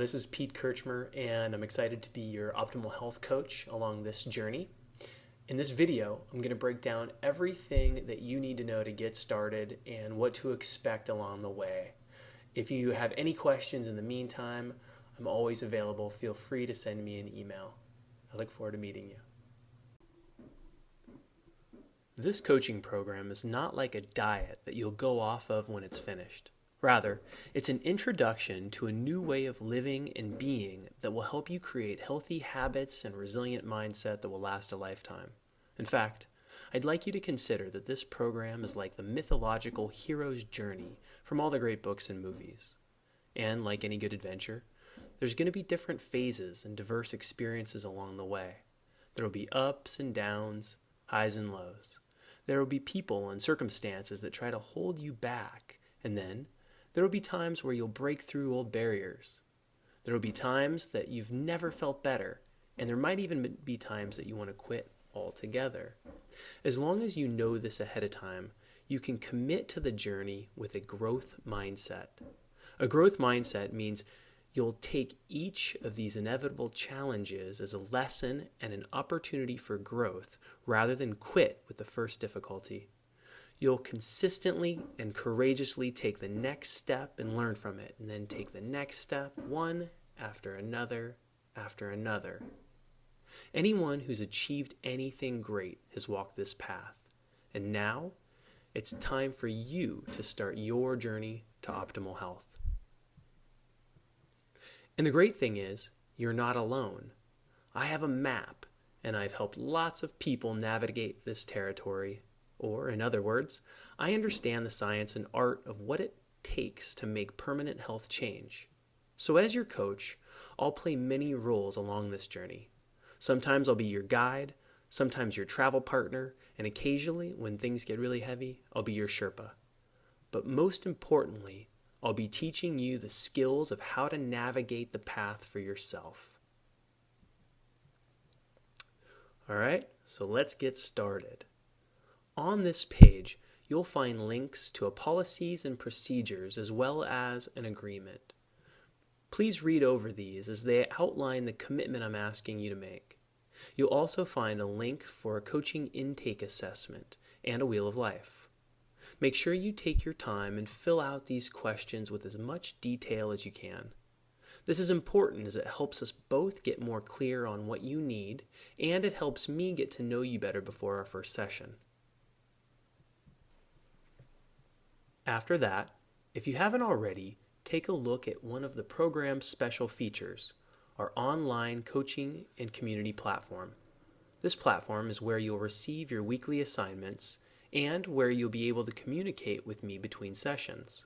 This is Pete Kirchmer, and I'm excited to be your optimal health coach along this journey. In this video, I'm going to break down everything that you need to know to get started and what to expect along the way. If you have any questions in the meantime, I'm always available. Feel free to send me an email. I look forward to meeting you. This coaching program is not like a diet that you'll go off of when it's finished. Rather, it's an introduction to a new way of living and being that will help you create healthy habits and resilient mindset that will last a lifetime. In fact, I'd like you to consider that this program is like the mythological hero's journey from all the great books and movies. And like any good adventure, there's going to be different phases and diverse experiences along the way. There will be ups and downs, highs and lows. There will be people and circumstances that try to hold you back, and then there will be times where you'll break through old barriers. There will be times that you've never felt better, and there might even be times that you want to quit altogether. As long as you know this ahead of time, you can commit to the journey with a growth mindset. A growth mindset means you'll take each of these inevitable challenges as a lesson and an opportunity for growth rather than quit with the first difficulty. You'll consistently and courageously take the next step and learn from it, and then take the next step one after another after another. Anyone who's achieved anything great has walked this path, and now it's time for you to start your journey to optimal health. And the great thing is, you're not alone. I have a map, and I've helped lots of people navigate this territory. Or, in other words, I understand the science and art of what it takes to make permanent health change. So as your coach, I'll play many roles along this journey. Sometimes I'll be your guide, sometimes your travel partner, and occasionally, when things get really heavy, I'll be your Sherpa. But most importantly, I'll be teaching you the skills of how to navigate the path for yourself. All right, so let's get started. On this page, you'll find links to policies and procedures as well as an agreement. Please read over these as they outline the commitment I'm asking you to make. You'll also find a link for a coaching intake assessment and a wheel of life. Make sure you take your time and fill out these questions with as much detail as you can. This is important as it helps us both get more clear on what you need, and it helps me get to know you better before our first session. After that, if you haven't already, take a look at one of the program's special features, our online coaching and community platform. This platform is where you'll receive your weekly assignments and where you'll be able to communicate with me between sessions.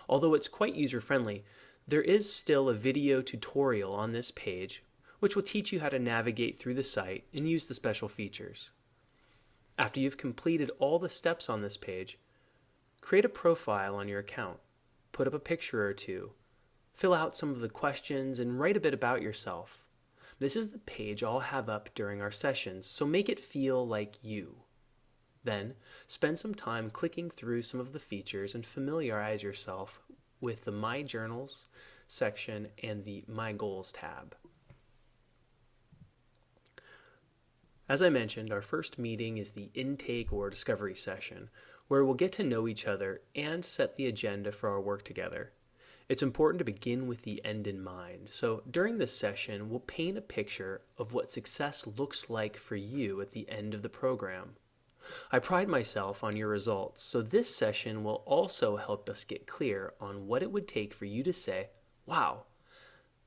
Although it's quite user-friendly, there is still a video tutorial on this page which will teach you how to navigate through the site and use the special features. After you've completed all the steps on this page, create a profile on your account, put up a picture or two, fill out some of the questions, and write a bit about yourself. This is the page I'll have up during our sessions, so make it feel like you. Then, spend some time clicking through some of the features and familiarize yourself with the My Journals section and the My Goals tab. As I mentioned, our first meeting is the intake or discovery session, where we'll get to know each other and set the agenda for our work together. It's important to begin with the end in mind. So during this session, we'll paint a picture of what success looks like for you at the end of the program. I pride myself on your results, so this session will also help us get clear on what it would take for you to say, wow,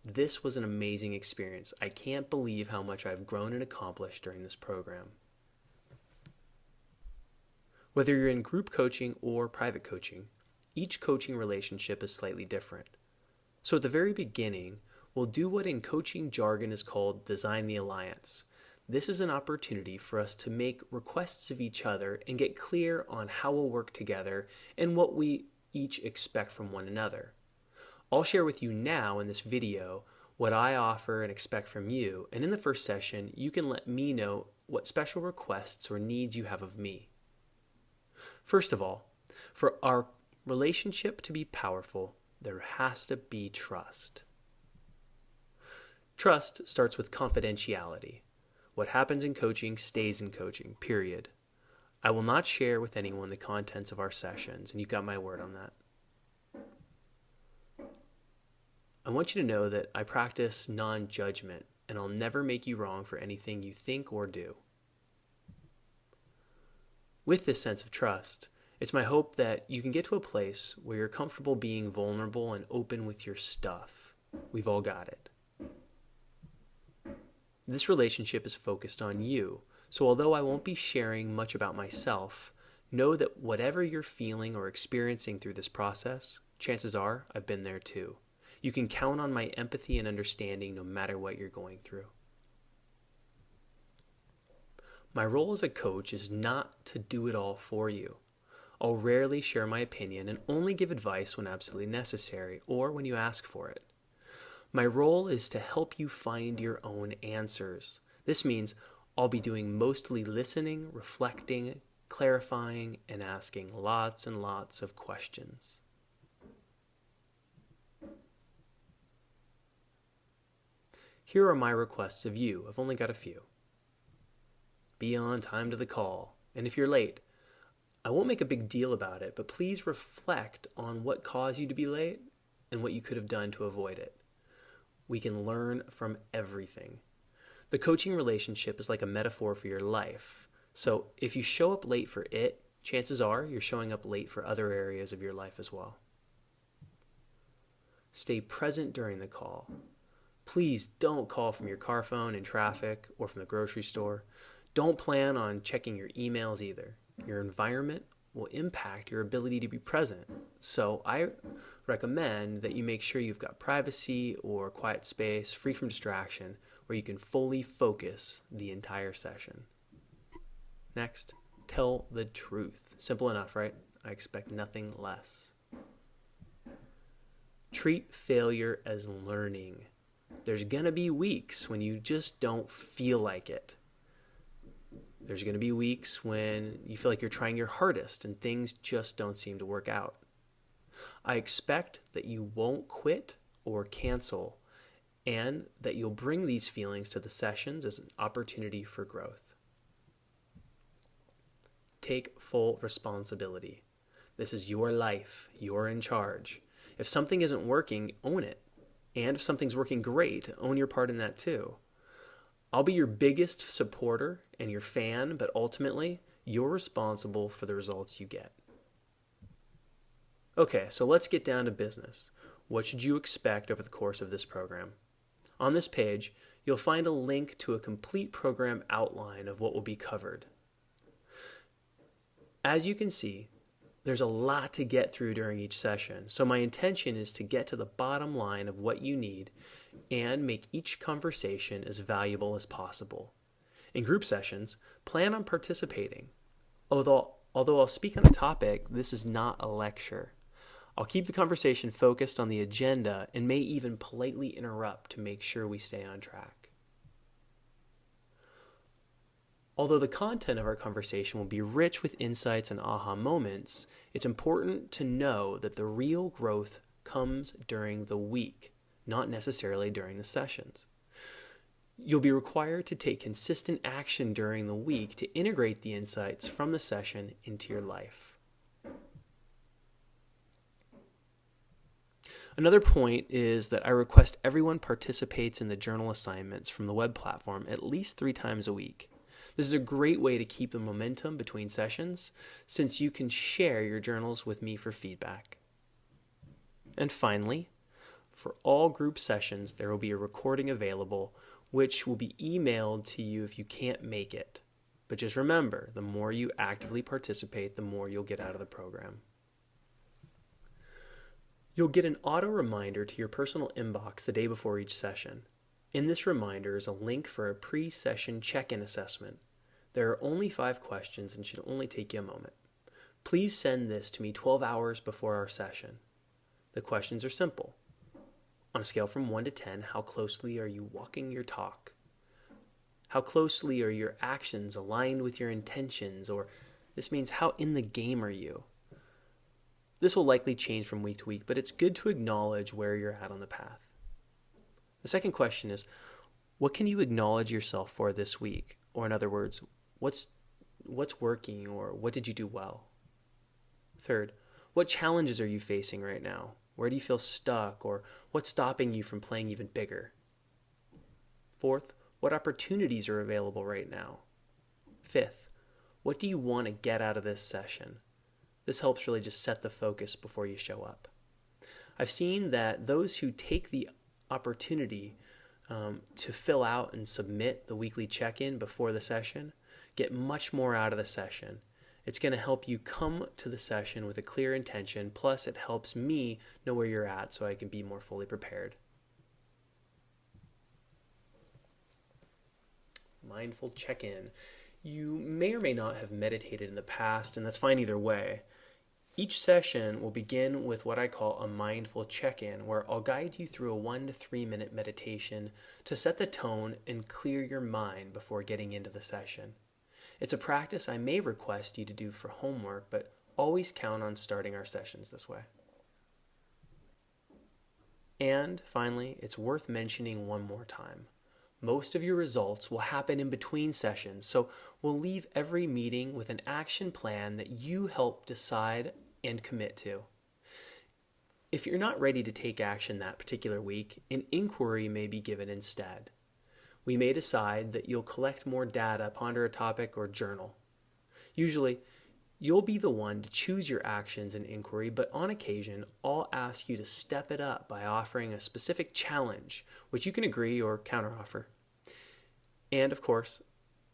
this was an amazing experience. I can't believe how much I've grown and accomplished during this program. Whether you're in group coaching or private coaching, each coaching relationship is slightly different. So at the very beginning, we'll do what in coaching jargon is called design the alliance. This is an opportunity for us to make requests of each other and get clear on how we'll work together and what we each expect from one another. I'll share with you now in this video what I offer and expect from you, and in the first session, you can let me know what special requests or needs you have of me. First of all, for our relationship to be powerful, there has to be trust. Trust starts with confidentiality. What happens in coaching stays in coaching, period. I will not share with anyone the contents of our sessions, and you got my word on that. I want you to know that I practice non-judgment, and I'll never make you wrong for anything you think or do. With this sense of trust, it's my hope that you can get to a place where you're comfortable being vulnerable and open with your stuff. We've all got it. This relationship is focused on you, so although I won't be sharing much about myself, know that whatever you're feeling or experiencing through this process, chances are I've been there too. You can count on my empathy and understanding no matter what you're going through. My role as a coach is not to do it all for you. I'll rarely share my opinion and only give advice when absolutely necessary or when you ask for it. My role is to help you find your own answers. This means I'll be doing mostly listening, reflecting, clarifying, and asking lots and lots of questions. Here are my requests of you. I've only got a few. Be on time to the call, and if you're late, I won't make a big deal about it, but please reflect on what caused you to be late and what you could have done to avoid it. We can learn from everything. The coaching relationship is like a metaphor for your life. So if you show up late for it, chances are you're showing up late for other areas of your life as well. Stay present during the call. Please don't call from your car phone in traffic or from the grocery store. Don't plan on checking your emails either. Your environment will impact your ability to be present. So I recommend that you make sure you've got privacy or quiet space, free from distraction, where you can fully focus the entire session. Next, tell the truth. Simple enough, right? I expect nothing less. Treat failure as learning. There's going to be weeks when you just don't feel like it. There's going to be weeks when you feel like you're trying your hardest and things just don't seem to work out. I expect that you won't quit or cancel and that you'll bring these feelings to the sessions as an opportunity for growth. Take full responsibility. This is your life. You're in charge. If something isn't working, own it. And if something's working great, own your part in that too. I'll be your biggest supporter and your fan, but ultimately, you're responsible for the results you get. Okay, so let's get down to business. What should you expect over the course of this program? On this page, you'll find a link to a complete program outline of what will be covered. As you can see, there's a lot to get through during each session, so my intention is to get to the bottom line of what you need and make each conversation as valuable as possible. In group sessions, plan on participating. Although I'll speak on a topic, this is not a lecture. I'll keep the conversation focused on the agenda and may even politely interrupt to make sure we stay on track. Although the content of our conversation will be rich with insights and aha moments, it's important to know that the real growth comes during the week, not necessarily during the sessions. You'll be required to take consistent action during the week to integrate the insights from the session into your life. Another point is that I request everyone participates in the journal assignments from the web platform at least 3 times a week. This is a great way to keep the momentum between sessions, since you can share your journals with me for feedback. And finally, for all group sessions, there will be a recording available, which will be emailed to you if you can't make it. But just remember, the more you actively participate, the more you'll get out of the program. You'll get an auto reminder to your personal inbox the day before each session. In this reminder is a link for a pre-session check-in assessment. There are only 5 questions and should only take you a moment. Please send this to me 12 hours before our session. The questions are simple. On a scale from 1 to 10, how closely are you walking your talk? How closely are your actions aligned with your intentions? Or this means how in the game are you? This will likely change from week to week, but it's good to acknowledge where you're at on the path. The second question is, What can you acknowledge yourself for this week? Or in other words, what's working, or what did you do well? Third, what challenges are you facing right now? Where do you feel stuck, or what's stopping you from playing even bigger? Fourth, what opportunities are available right now? Fifth, what do you want to get out of this session? This helps really just set the focus before you show up. I've seen that those who take the opportunity to fill out and submit the weekly check-in before the session get much more out of the session. It's going to help you come to the session with a clear intention, plus it helps me know where you're at so I can be more fully prepared. Mindful check-in. You may or may not have meditated in the past, and that's fine either way. Each session will begin with what I call a mindful check-in, where I'll guide you through a 1 to 3 minute meditation to set the tone and clear your mind before getting into the session. It's a practice I may request you to do for homework, but always count on starting our sessions this way. And finally, it's worth mentioning one more time. Most of your results will happen in between sessions, so we'll leave every meeting with an action plan that you help decide and commit to. If you're not ready to take action that particular week, an inquiry may be given instead. We may decide that you'll collect more data, ponder a topic, or journal. Usually, you'll be the one to choose your actions in inquiry, but on occasion, I'll ask you to step it up by offering a specific challenge, which you can agree or counteroffer. And of course,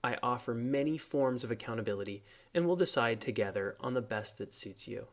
I offer many forms of accountability, and we'll decide together on the best that suits you.